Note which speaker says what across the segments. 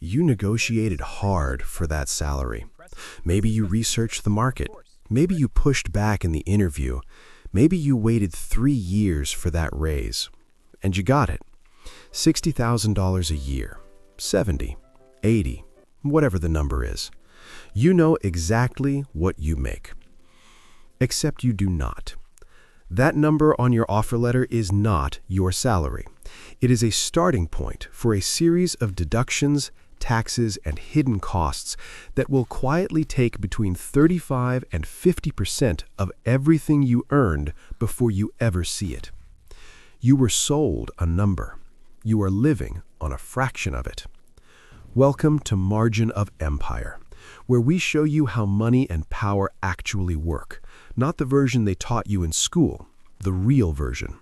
Speaker 1: You negotiated hard for that salary. Maybe you researched the market. Maybe you pushed back in the interview. Maybe you waited 3 years for that raise. And you got it. $60,000 a year. 70, 80, whatever the number is. You know exactly what you make. Except you do not. That number on your offer letter is not your salary. It is a starting point for a series of deductions, taxes, and hidden costs that will quietly take between 35 and 50% of everything you earned before you ever see it. You were sold a number. You are living on a fraction of it. Welcome to Margin of Empire, where we show you how money and power actually work, not the version they taught you in school, the real version.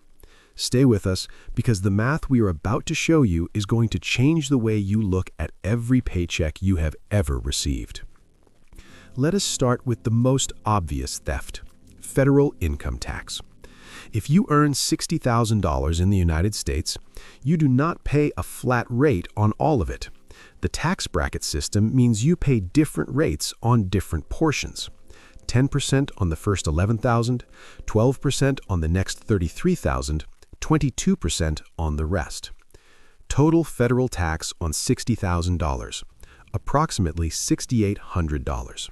Speaker 1: Stay with us because the math we are about to show you is going to change the way you look at every paycheck you have ever received. Let us start with the most obvious theft: federal income tax. If you earn $60,000 in the United States, you do not pay a flat rate on all of it. The tax bracket system means you pay different rates on different portions. 10% on the first $11,000, 12% on the next $33,000, 22% on the rest. Total federal tax on $60,000, approximately $6,800.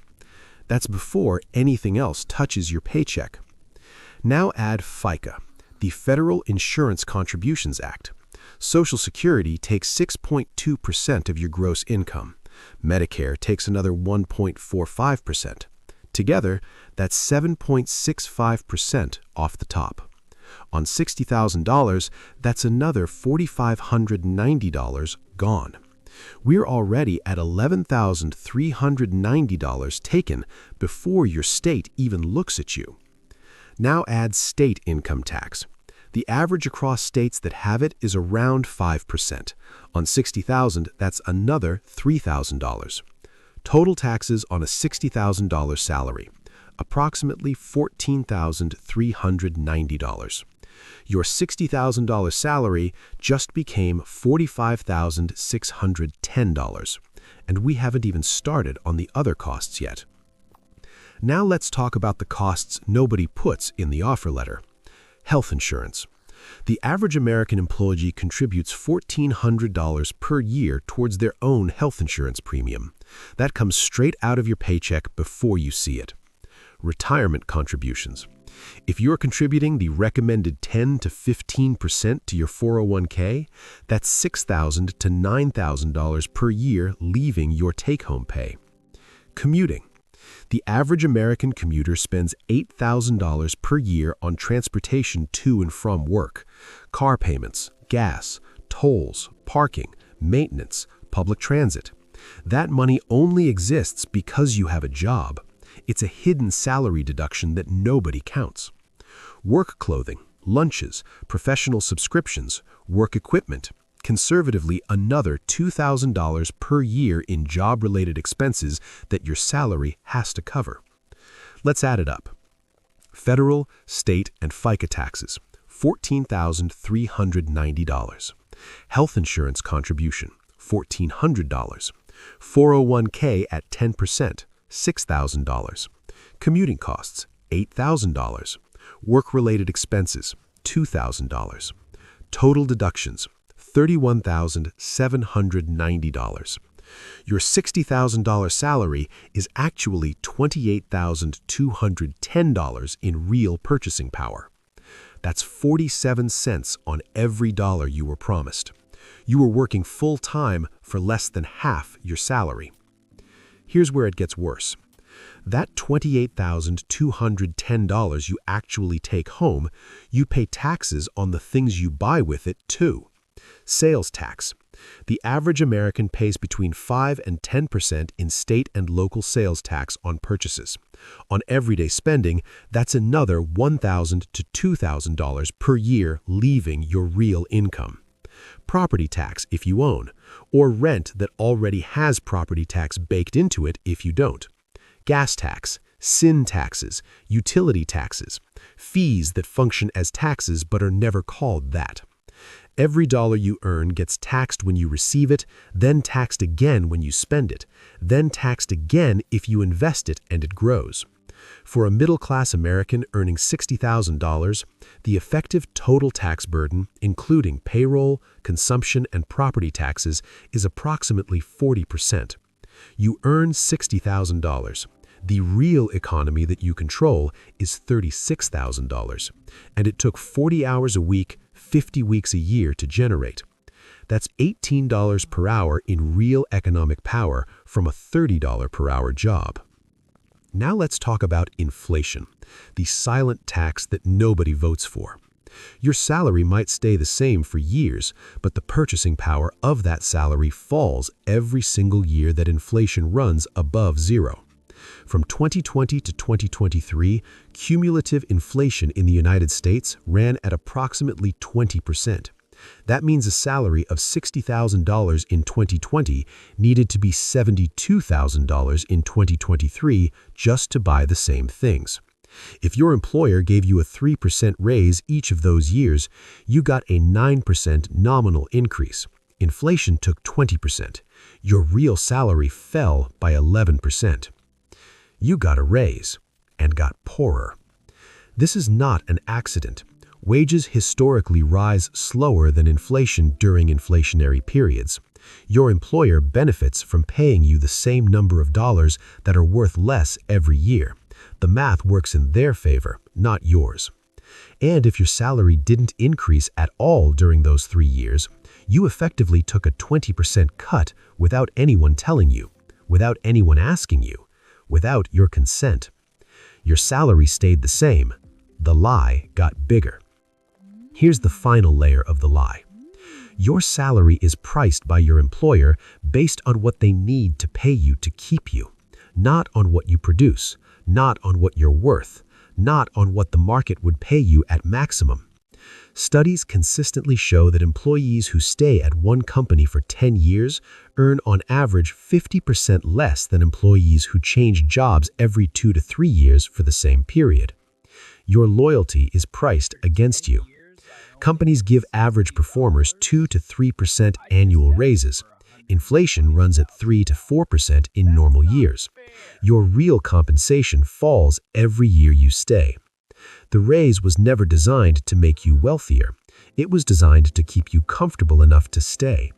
Speaker 1: That's before anything else touches your paycheck. Now add FICA, the Federal Insurance Contributions Act. Social Security takes 6.2% of your gross income. Medicare takes another 1.45%. Together, that's 7.65% off the top. On $60,000, that's another $4,590 gone. We're already at $11,390 taken before your state even looks at you. Now add state income tax. The average across states that have it is around 5%. On $60,000, that's another $3,000. Total taxes on a $60,000 salary, approximately $14,390. Your $60,000 salary just became $45,610, and we haven't even started on the other costs yet. Now let's talk about the costs nobody puts in the offer letter. Health insurance. The average American employee contributes $1,400 per year towards their own health insurance premium. That comes straight out of your paycheck before you see it. Retirement contributions. If you're contributing the recommended 10 to 15% to your 401k, that's $6,000 to $9,000 per year leaving your take-home pay. Commuting. The average American commuter spends $8,000 per year on transportation to and from work. Car payments, gas, tolls, parking, maintenance, public transit. That money only exists because you have a job. It's a hidden salary deduction that nobody counts. Work clothing, lunches, professional subscriptions, work equipment. Conservatively, another $2,000 per year in job-related expenses that your salary has to cover. Let's add it up. Federal, state, and FICA taxes, $14,390. Health insurance contribution, $1,400. 401k at 10%, $6,000. Commuting costs, $8,000. Work-related expenses, $2,000. Total deductions, $31,790. Your $60,000 salary is actually $28,210 in real purchasing power. That's 47 cents on every dollar you were promised. You were working full-time for less than half your salary. Here's where it gets worse. That $28,210 you actually take home, you pay taxes on the things you buy with it too. Sales tax. The average American pays between 5 and 10% in state and local sales tax on purchases. On everyday spending, that's another $1,000 to $2,000 per year leaving your real income. Property tax if you own, or rent that already has property tax baked into it if you don't. Gas tax, sin taxes, utility taxes, fees that function as taxes but are never called that. Every dollar you earn gets taxed when you receive it, then taxed again when you spend it, then taxed again if you invest it and it grows. For a middle-class American earning $60,000, the effective total tax burden, including payroll, consumption, and property taxes, is approximately 40%. You earn $60,000. The real economy that you control is $36,000, and it took 40 hours a week, 50 weeks a year to generate. That's $18 per hour in real economic power from a $30 per hour job. Now let's talk about inflation, the silent tax that nobody votes for. Your salary might stay the same for years, but the purchasing power of that salary falls every single year that inflation runs above zero. From 2020 to 2023, cumulative inflation in the United States ran at approximately 20%. That means a salary of $60,000 in 2020 needed to be $72,000 in 2023 just to buy the same things. If your employer gave you a 3% raise each of those years, you got a 9% nominal increase. Inflation took 20%. Your real salary fell by 11%. You got a raise and got poorer. This is not an accident. Wages historically rise slower than inflation during inflationary periods. Your employer benefits from paying you the same number of dollars that are worth less every year. The math works in their favor, not yours. And if your salary didn't increase at all during those 3 years, you effectively took a 20% cut without anyone telling you, without anyone asking you, without your consent. Your salary stayed the same. The lie got bigger. Here's the final layer of the lie. Your salary is priced by your employer based on what they need to pay you to keep you, not on what you produce, not on what you're worth, not on what the market would pay you at maximum. Studies consistently show that employees who stay at one company for 10 years earn on average 50% less than employees who change jobs every 2 to 3 years for the same period. Your loyalty is priced against you. Companies give average performers 2 to 3% annual raises. Inflation runs at 3 to 4% in normal years. Your real compensation falls every year you stay. The raise was never designed to make you wealthier. It was designed to keep you comfortable enough to stay.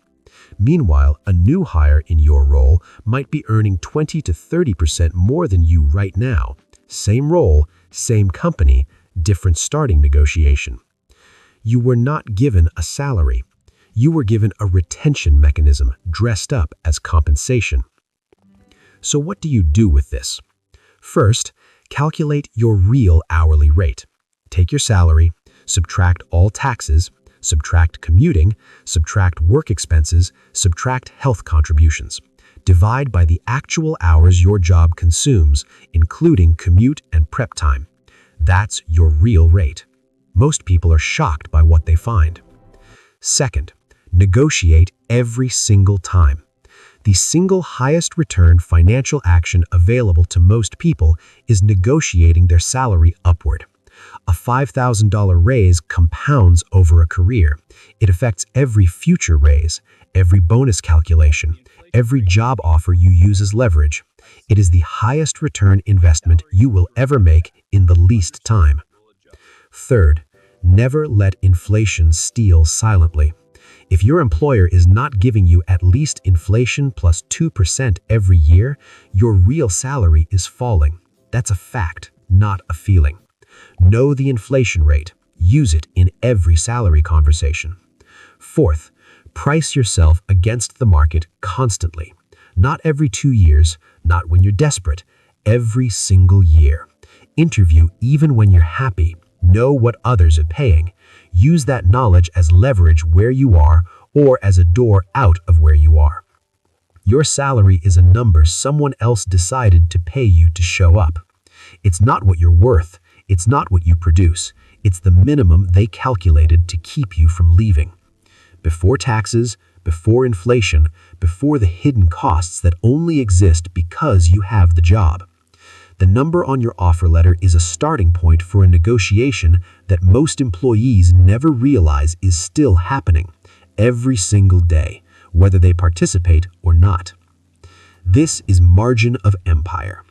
Speaker 1: Meanwhile, a new hire in your role might be earning 20 to 30% more than you right now. Same role, same company, different starting negotiation. You were not given a salary. You were given a retention mechanism dressed up as compensation. So what do you do with this? First, calculate your real hourly rate. Take your salary, subtract all taxes, subtract commuting, subtract work expenses, subtract health contributions. Divide by the actual hours your job consumes, including commute and prep time. That's your real rate. Most people are shocked by what they find. Second, negotiate every single time. The single highest return financial action available to most people is negotiating their salary upward. A $5,000 raise compounds over a career. It affects every future raise, every bonus calculation, every job offer you use as leverage. It is the highest return investment you will ever make in the least time. Third, never let inflation steal silently. If your employer is not giving you at least inflation plus 2% every year, your real salary is falling. That's a fact, not a feeling. Know the inflation rate. Use it in every salary conversation. Fourth, price yourself against the market constantly. Not every 2 years, not when you're desperate, every single year. Interview even when you're happy. Know what others are paying. Use that knowledge as leverage where you are or as a door out of where you are. Your salary is a number someone else decided to pay you to show up. It's not what you're worth. It's not what you produce. It's the minimum they calculated to keep you from leaving. Before taxes, before inflation, before the hidden costs that only exist because you have the job. The number on your offer letter is a starting point for a negotiation that most employees never realize is still happening every single day, whether they participate or not. This is Margin of Empire.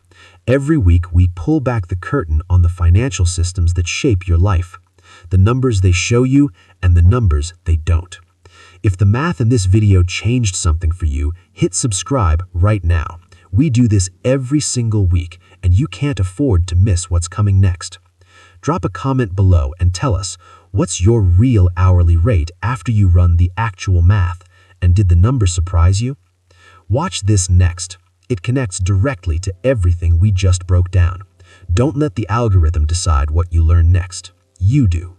Speaker 1: Every week, we pull back the curtain on the financial systems that shape your life, the numbers they show you and the numbers they don't. If the math in this video changed something for you, hit subscribe right now. We do this every single week, and you can't afford to miss what's coming next. Drop a comment below and tell us, what's your real hourly rate after you run the actual math, and did the numbers surprise you? Watch this next. It connects directly to everything we just broke down. Don't let the algorithm decide what you learn next. You do.